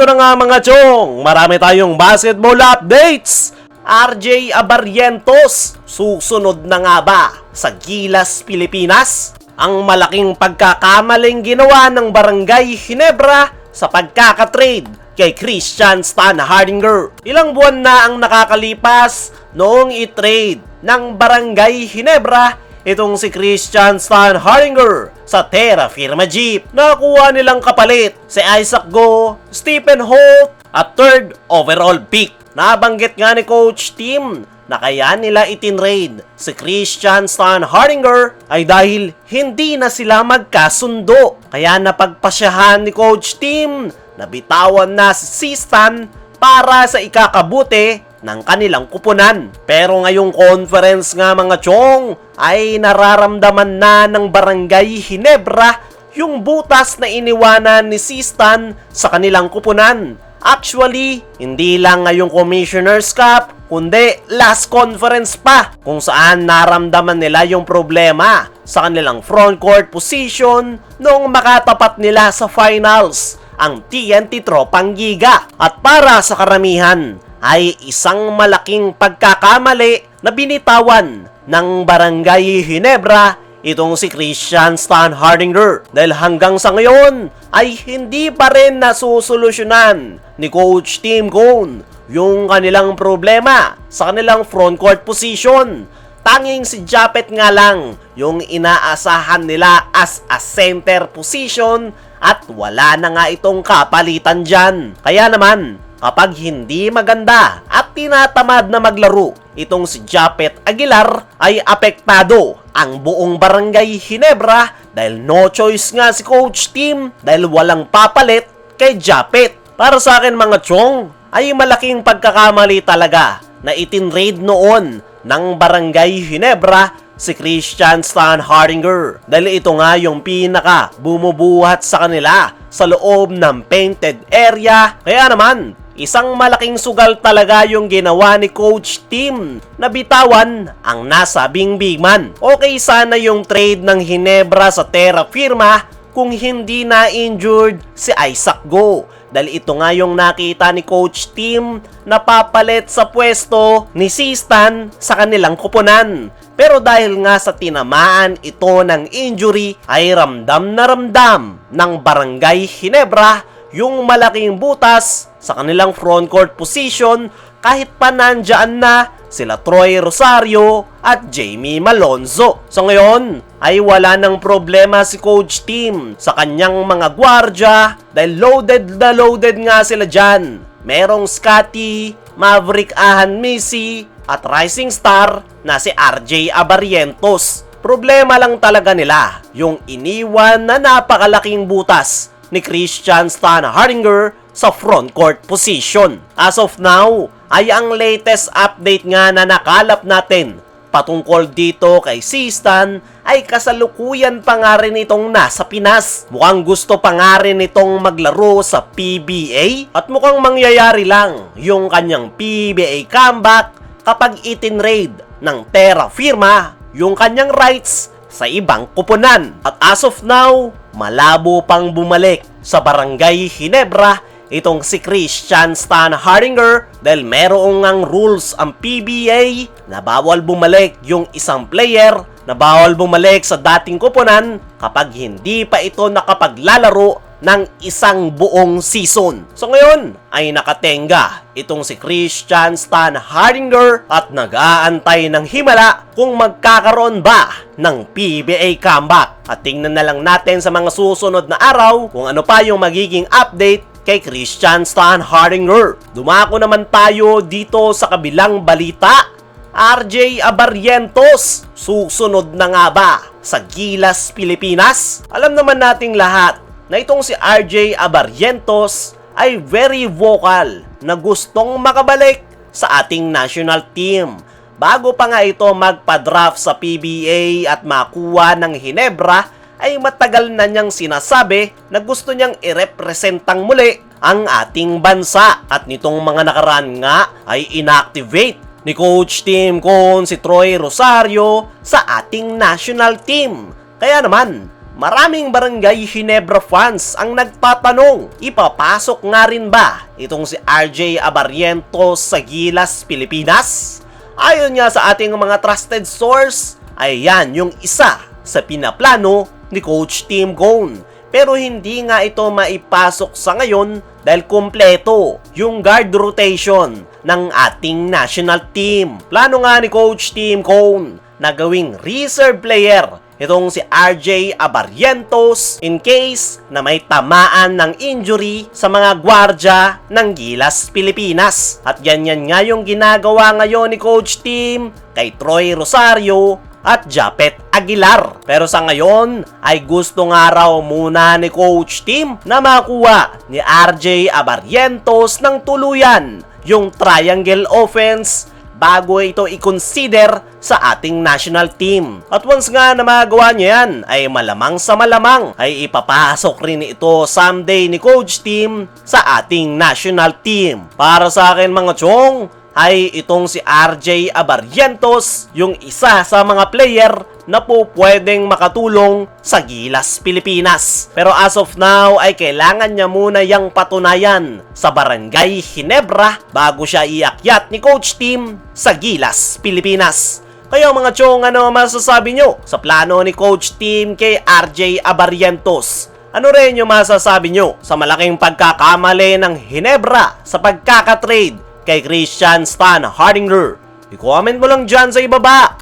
Eto na nga mga chong, marami tayong basketball updates. RJ Abarrientos, susunod na nga ba sa Gilas, Pilipinas? Ang malaking pagkakamaling ginawa ng Barangay Ginebra sa pagkakatrade kay Christian Stan Hardinger. Ilang buwan na ang nakakalipas noong i-trade ng Barangay Ginebra itong si Christian Stan Hardinger sa Terra Firma Jeep. Nakuha nilang kapalit si Isaac Go, Stephen Holt at third overall pick. Nabanggit nga ni Coach Tim na kaya nila itinrade si Christian Stan Hardinger ay dahil hindi na sila magkasundo. Kaya napagpasyahan ni Coach Tim na bitawan na si Stan para sa ikakabuti ng kanilang kupunan. Pero ngayong conference nga mga chong ay nararamdaman na ng Barangay Ginebra yung butas na iniwanan ni Stan sa kanilang kupunan. Actually, hindi lang ngayong Commissioner's Cup, kundi last conference pa kung saan naramdaman nila yung problema sa kanilang frontcourt position noong makatapat nila sa finals ang TNT Tropang Giga. At para sa karamihan ay isang malaking pagkakamali na binitawan ng Barangay Ginebra itong si Christian Stan Hardinger. Dahil hanggang sa ngayon ay hindi pa rin nasusolusyonan ni Coach Tim Cone yung kanilang problema sa kanilang frontcourt position. Tanging si Japet nga lang yung inaasahan nila as a center position at wala na nga itong kapalitan dyan. Kaya naman, kapag hindi maganda at tinatamad na maglaro itong si Japet Aguilar ay apektado ang buong Barangay Ginebra dahil no choice nga si Coach Tim dahil walang papalit kay Japet. Para sa akin mga chong ay malaking pagkakamali talaga na itinrade noon ng Barangay Ginebra si Christian Stan Hardinger dahil ito nga yung pinaka bumubuhat sa kanila sa loob ng painted area. Kaya naman, isang malaking sugal talaga yung ginawa ni Coach Tim na bitawan ang nasabing big man. Okay sana yung trade ng Ginebra sa Terra Firma kung hindi na-injured si Isaac Go. Dahil ito nga yung nakita ni Coach Tim na papalit sa pwesto ni Stan sa kanilang kupunan. Pero dahil nga sa tinamaan ito ng injury ay ramdam na ramdam ng Barangay Ginebra yung malaking butas sa kanilang frontcourt position kahit pa nandyan na sila Troy Rosario at Jamie Malonzo. So ngayon ay wala nang problema si Coach Tim sa kanyang mga gwardya dahil loaded na loaded nga sila dyan. Merong Scotty, Maverick Ahan Missy at rising star na si RJ Abarrientos. Problema lang talaga nila yung iniwan na napakalaking butas ni Christian Stan Hardinger sa frontcourt position. As of now, ay ang latest update nga na nakalap natin patungkol dito kay Stan ay kasalukuyan pa nga rin itong nasa Pinas. Mukhang gusto pa nga rin itong maglaro sa PBA at mukhang mangyayari lang yung kanyang PBA comeback kapag itinrade ng Terra Firma yung kanyang rights sa ibang kupunan. At as of now, malabo pang bumalik sa Barangay Ginebra itong si Christian Stan Hardinger dahil merong ngang rules ang PBA na bawal bumalik yung isang player na bawal bumalik sa dating kupunan kapag hindi pa ito nakapaglalaro ng isang buong season. So ngayon ay nakatenga itong si Christian Stan Hardinger at nag-aantay ng himala kung magkakaroon ba ng PBA comeback. At tingnan na lang natin sa mga susunod na araw kung ano pa yung magiging update kay Christian Stan Hardinger. Dumako naman tayo dito sa kabilang balita. RJ Abarrientos, susunod na nga ba sa Gilas, Pilipinas? Alam naman nating lahat na itong si RJ Abarrientos ay very vocal na gustong makabalik sa ating national team. Bago pa nga ito magpa-draft sa PBA at makuha ng Ginebra, ay matagal na niyang sinasabi na gusto niyang i-representang muli ang ating bansa. At nitong mga nakaraan nga ay inactivate ni Coach Tim Cone si Troy Rosario sa ating national team. Kaya naman, Maraming Barangay Ginebra fans ang nagtatanong, ipapasok nga rin ba itong si RJ Abarrientos sa Gilas, Pilipinas? Ayon nga sa ating mga trusted source, ay yan yung isa sa pinaplano ni Coach Tim Cone. Pero hindi nga ito maipasok sa ngayon dahil kumpleto yung guard rotation ng ating national team. Plano nga ni Coach Tim Cone na gawing reserve player itong si RJ Abarrientos in case na may tamaan ng injury sa mga gwardya ng Gilas, Pilipinas. At ganyan nga yung ginagawa ngayon ni Coach Tim kay Troy Rosario at Japet Aguilar. Pero sa ngayon ay gusto nga raw muna ni Coach Tim na makuha ni RJ Abarrientos ng tuluyan yung triangle offense bago ito i-consider sa ating national team. At once nga na magawa niya yan, ay malamang sa malamang ay ipapasok rin ito someday ni Coach Tim sa ating national team. Para sa akin mga chong, ay itong si RJ Abarrientos yung isa sa mga player na po pwedeng makatulong sa Gilas, Pilipinas. Pero as of now ay kailangan niya muna yang patunayan sa Barangay Ginebra bago siya iakyat ni Coach Tim sa Gilas, Pilipinas. Kaya mga chong, ano masasabi nyo sa plano ni Coach Tim kay RJ Abarrientos? Ano rin yung masasabi nyo sa malaking pagkakamali ng Ginebra sa pagkakatrade kay Christian Stan Hardinger? I-comment mo lang dyan sa ibaba.